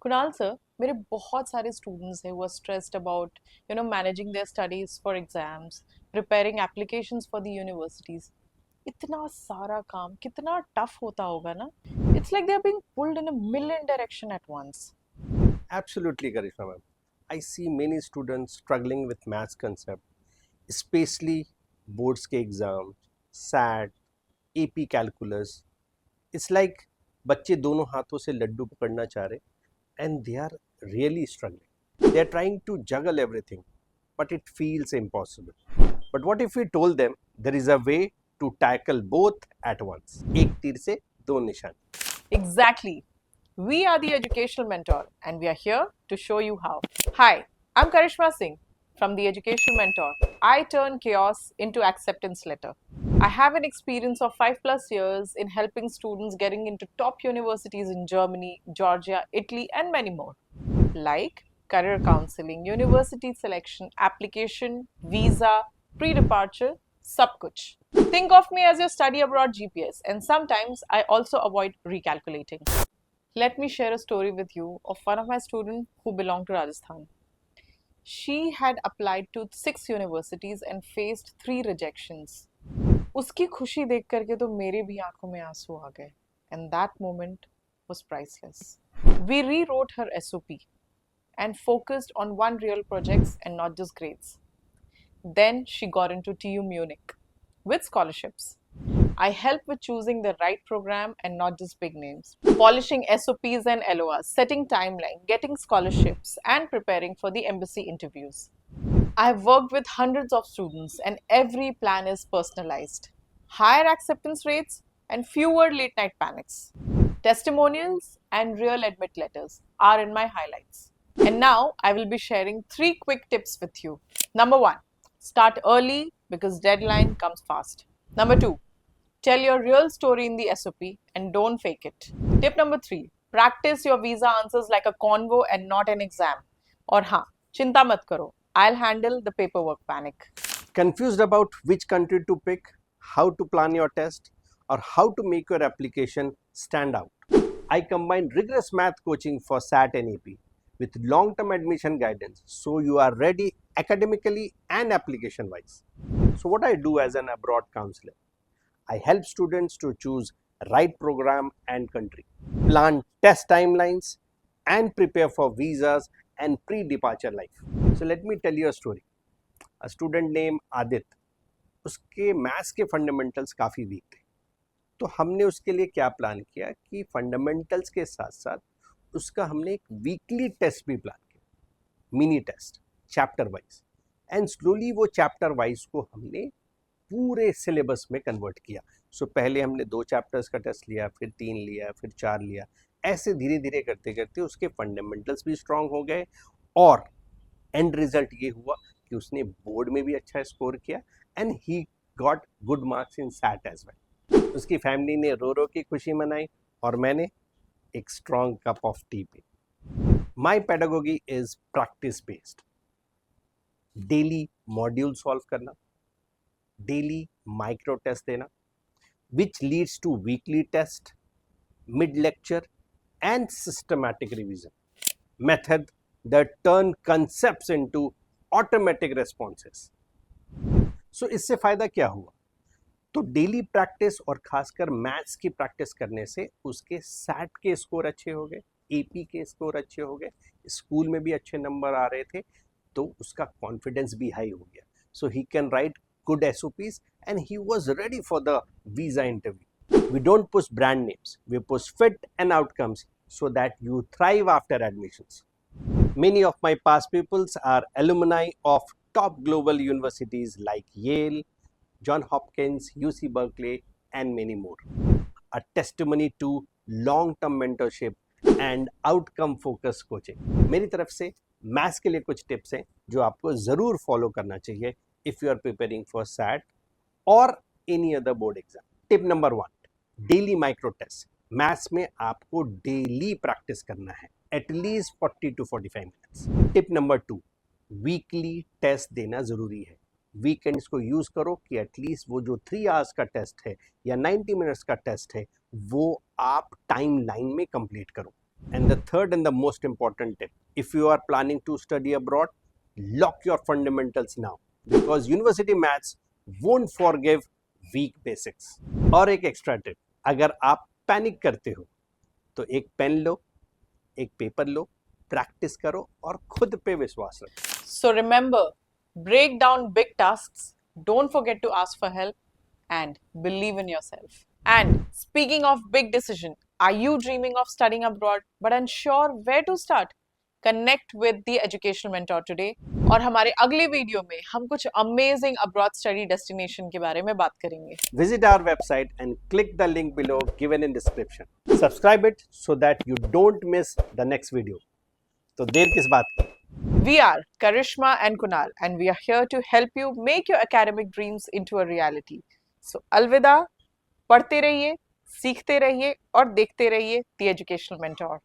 Kunal sir, मेरे बहुत सारे students हैं who are stressed about managing their studies for exams, preparing applications for the universities. इतना सारा काम कितना tough होता होगा ना? It's like they're being pulled in a million direction at once. Absolutely, Karishma ma'am. I see many students struggling with maths concept, especially boards के exam, SAT, AP calculus. It's like बच्चे दोनों हाथों से लड्डू पकड़ना चाह रहे and they are really struggling. They are trying to juggle everything, but it feels impossible. But what if we told them there is a way to tackle both at once? एक तीर से दो निशान. Exactly. We are the Educational Mentor and we are here to show you how. Hi, I'm Karishma Singh from the Educational Mentor. I turn chaos into acceptance letter. I have an experience of 5+ years in helping students getting into top universities in Germany, Georgia, Italy, and many more. Like career counseling, university selection, application, visa, pre-departure, sab kuch. Think of me as your study abroad GPS, and sometimes I also avoid recalculating. Let me share a story with you of one of my students who belonged to Rajasthan. She had applied to 6 universities and faced 3 rejections. उसकी खुशी देख करके तो मेरे भी आंखों में आंसू आ गए. And that moment was priceless. We rewrote her SOP and focused on one real projects and not just grades. Then she got into TU Munich with scholarships. I help with choosing the right program and not just big names, polishing SOPs and LORs, setting timeline, getting scholarships, and preparing for the embassy interviews. I have worked with hundreds of students, and every plan is personalized. Higher acceptance rates and fewer late night panics. Testimonials and real admit letters are in my highlights. And now I will be sharing 3 quick tips with you. Number 1, start early because deadline comes fast. Number 2, tell your real story in the SOP and don't fake it. Tip number 3, practice your visa answers like a convo and not an exam. और हाँ, चिंता मत करो, I'll handle the paperwork panic. Confused about which country to pick, how to plan your test, or how to make your application stand out? I combine rigorous math coaching for SAT and AP with long-term admission guidance so you are ready academically and application-wise. So what I do as an abroad counselor, I help students to choose right program and country, plan test timelines, and prepare for visas and pre-departure life. So let me tell you a story. A student named Adit, उसके maths के fundamentals काफ़ी week थे, तो हमने उसके लिए क्या plan किया कि फंडामेंटल्स के साथ साथ उसका हमने एक वीकली टेस्ट भी प्लान किया, mini test chapter wise, and slowly वो चैप्टर वाइज को हमने पूरे सिलेबस में कन्वर्ट किया. सो पहले हमने 2 चैप्टर्स का टेस्ट लिया, फिर 3 लिया, फिर 4 लिया. ऐसे धीरे धीरे करते करते उसके फंडामेंटल्स भी स्ट्रांग हो गए और एंड रिजल्ट ये हुआ कि उसने बोर्ड में भी अच्छा स्कोर किया and he got good marks in SAT as well. उसकी फैमिली ने रो रो की खुशी मनाई और मैंने एक स्ट्रॉन्ग कप ऑफ टी पी. My pedagogy is practice based. Daily module solve करना, डेली माइक्रो टेस्ट देना, which leads to weekly test, mid lecture, and systematic revision. Method that turn concepts into automatic responses. So इससे फायदा क्या हुआ? तो daily practice और खासकर maths की प्रैक्टिस करने से उसके सैट के स्कोर अच्छे हो गए, एपी के स्कोर अच्छे हो गए, स्कूल में भी अच्छे नंबर आ रहे थे, तो उसका कॉन्फिडेंस भी हाई हो गया. So he can write good SOPs and he was ready for the visa interview. We don't push brand names, we push fit and outcomes so that you thrive after admissions. Many of my past pupils are alumni of top global universities like Yale, John Hopkins, UC Berkeley, and many more. A testimony to long-term mentorship and outcome-focused coaching. मेरी तरफ से maths के लिए कुछ tips हैं जो आपको ज़रूर फॉलो करना चाहिए if you are preparing for SAT or any other board exam. Tip number 1, daily micro test. Maths में आपको डेली प्रैक्टिस करना है, at least 40 to 45 minutes. Tip number 2, weekly test देना ज़रूरी है. वीकेंड्स को यूज़ करो कि एटलीस्ट वो जो 3 आवर्स का टेस्ट है या 90 मिनट्स का टेस्ट है वो आप टाइम लाइन में कंप्लीट करो. And the third and the most important tip, if you are planning to study abroad, lock your fundamentals now because university maths won't forgive weak basics. और एक extra tip, अगर आप panic करते हो तो एक पेन लो, एक पेपर लो, practice करो और खुद पे विश्वास रखो. So remember, break down big tasks, don't forget to ask for help, and believe in yourself. And speaking of big decision, are you dreaming of studying abroad but unsure where to start? Connect with the educational mentor today. और हमारे अगले video में हम कुछ amazing abroad study destination के बारे में बात करेंगे. Visit our website and click the link below given in description. Subscribe it so that you don't miss the next video. तो देर किस बात की? We are Karishma and Kunal, and we are here to help you make your academic dreams into a reality. So अलविदा, पढ़ते रहिए, सीखते रहिए और देखते रहिए The Educational Mentor.